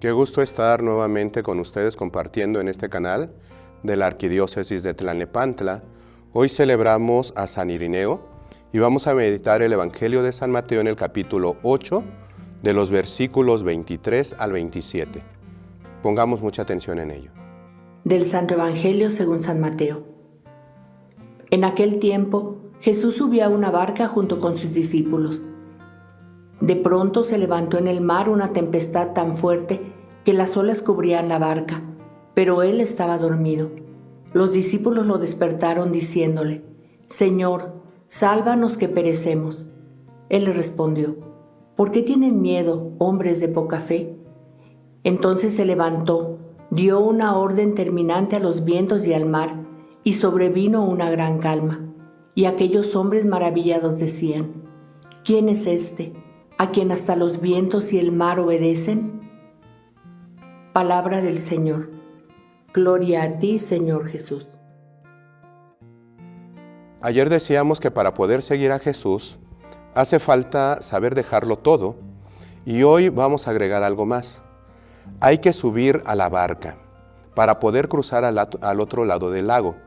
Qué gusto estar nuevamente con ustedes compartiendo en este canal de la Arquidiócesis de Tlalnepantla. Hoy celebramos a San Irineo y vamos a meditar el Evangelio de San Mateo en el capítulo 8, de los versículos 23 al 27. Pongamos mucha atención en ello. Del Santo Evangelio según San Mateo. En aquel tiempo, Jesús subió a una barca junto con sus discípulos. De pronto se levantó en el mar una tempestad tan fuerte que las olas cubrían la barca, pero él estaba dormido. Los discípulos lo despertaron diciéndole: «Señor, sálvanos que perecemos». Él les respondió: «¿Por qué tienen miedo, hombres de poca fe?». Entonces se levantó, dio una orden terminante a los vientos y al mar, y sobrevino una gran calma. Y aquellos hombres maravillados decían: «¿Quién es este, a quien hasta los vientos y el mar obedecen?». Palabra del Señor. Gloria a ti, Señor Jesús. Ayer decíamos que para poder seguir a Jesús hace falta saber dejarlo todo, y hoy vamos a agregar algo más. Hay que subir a la barca para poder cruzar al otro lado del lago.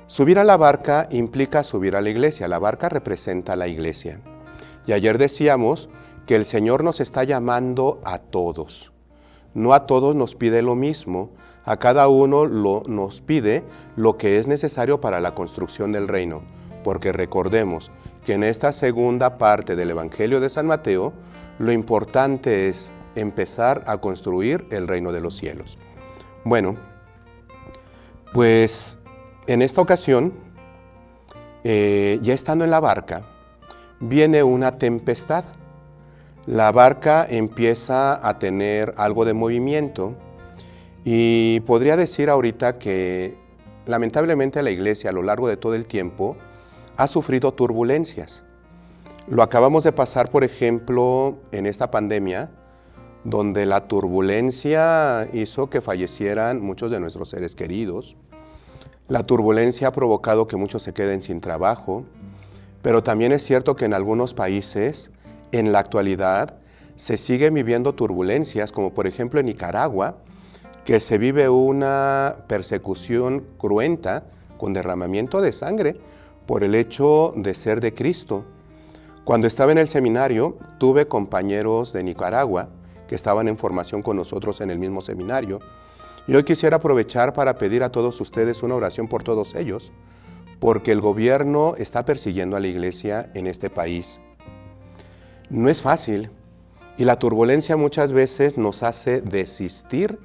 Subir a la barca implica subir a la iglesia. La barca representa a la iglesia. Y ayer decíamos que el Señor nos está llamando a todos. No a todos nos pide lo mismo, a cada uno nos pide lo que es necesario para la construcción del reino. Porque recordemos que en esta segunda parte del Evangelio de San Mateo, lo importante es empezar a construir el reino de los cielos. Bueno, pues en esta ocasión, ya estando en la barca, viene una tempestad. La barca empieza a tener algo de movimiento y podría decir ahorita que lamentablemente la iglesia a lo largo de todo el tiempo ha sufrido turbulencias. Lo acabamos de pasar, por ejemplo, en esta pandemia, donde la turbulencia hizo que fallecieran muchos de nuestros seres queridos. La turbulencia ha provocado que muchos se queden sin trabajo, pero también es cierto que en algunos países, en la actualidad, se siguen viviendo turbulencias, como por ejemplo en Nicaragua, que se vive una persecución cruenta con derramamiento de sangre por el hecho de ser de Cristo. Cuando estaba en el seminario, tuve compañeros de Nicaragua que estaban en formación con nosotros en el mismo seminario. Y hoy quisiera aprovechar para pedir a todos ustedes una oración por todos ellos, porque el gobierno está persiguiendo a la iglesia en este país. No es fácil, y la turbulencia muchas veces nos hace desistir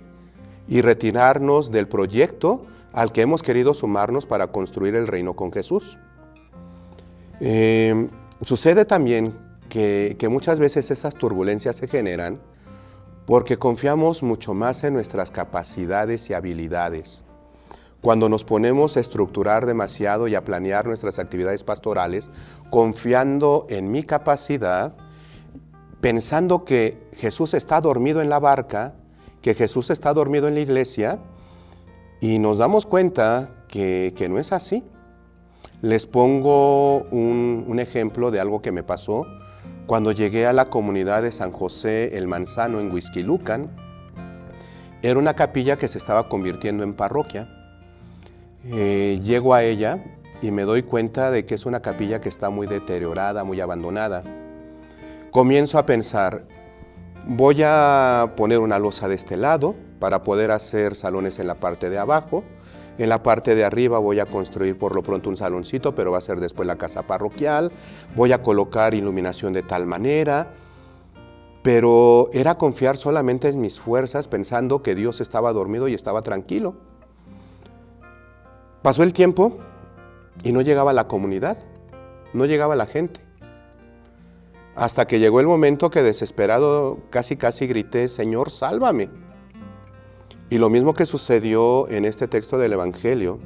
y retirarnos del proyecto al que hemos querido sumarnos para construir el reino con Jesús. Sucede también que muchas veces esas turbulencias se generan porque confiamos mucho más en nuestras capacidades y habilidades. Cuando nos ponemos a estructurar demasiado y a planear nuestras actividades pastorales, confiando en mi capacidad, pensando que Jesús está dormido en la barca, que Jesús está dormido en la iglesia, y nos damos cuenta que no es así. Les pongo un ejemplo de algo que me pasó cuando llegué a la comunidad de San José el Manzano en Huixquilucan. Era una capilla que se estaba convirtiendo en parroquia. Llego a ella y me doy cuenta de que es una capilla que está muy deteriorada, muy abandonada. Comienzo a pensar, voy a poner una losa de este lado para poder hacer salones en la parte de abajo. En la parte de arriba voy a construir por lo pronto un saloncito, pero va a ser después la casa parroquial. Voy a colocar iluminación de tal manera. Pero era confiar solamente en mis fuerzas, pensando que Dios estaba dormido y estaba tranquilo. Pasó el tiempo y no llegaba la comunidad, no llegaba la gente. Hasta que llegó el momento que desesperado casi grité: «Señor, sálvame». Y lo mismo que sucedió en este texto del Evangelio,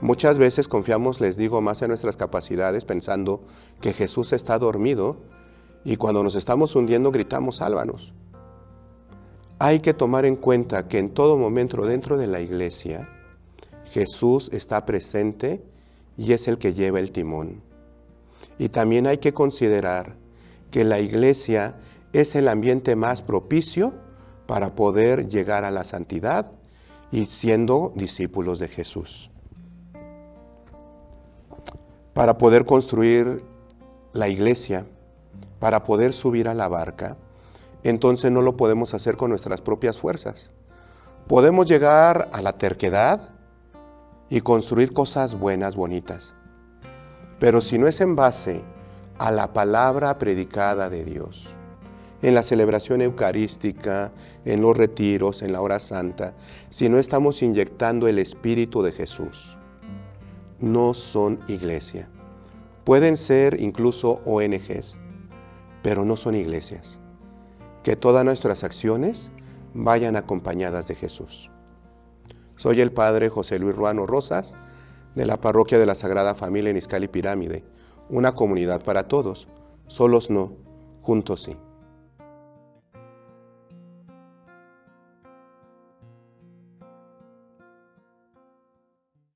muchas veces confiamos, les digo, más en nuestras capacidades, pensando que Jesús está dormido, y cuando nos estamos hundiendo gritamos: «Sálvanos». Hay que tomar en cuenta que en todo momento dentro de la iglesia, Jesús está presente y es el que lleva el timón. Y también hay que considerar que la iglesia es el ambiente más propicio para poder llegar a la santidad y siendo discípulos de Jesús. Para poder construir la iglesia, para poder subir a la barca, entonces no lo podemos hacer con nuestras propias fuerzas. Podemos llegar a la terquedad y construir cosas buenas, bonitas. Pero si no es en base a la palabra predicada de Dios, en la celebración eucarística, en los retiros, en la hora santa, si no estamos inyectando el Espíritu de Jesús, no son iglesia. Pueden ser incluso ONGs, pero no son iglesias. Que todas nuestras acciones vayan acompañadas de Jesús. Soy el Padre José Luis Ruano Rosas, de la Parroquia de la Sagrada Familia en Izcalli Pirámide, una comunidad para todos, solos no, juntos sí.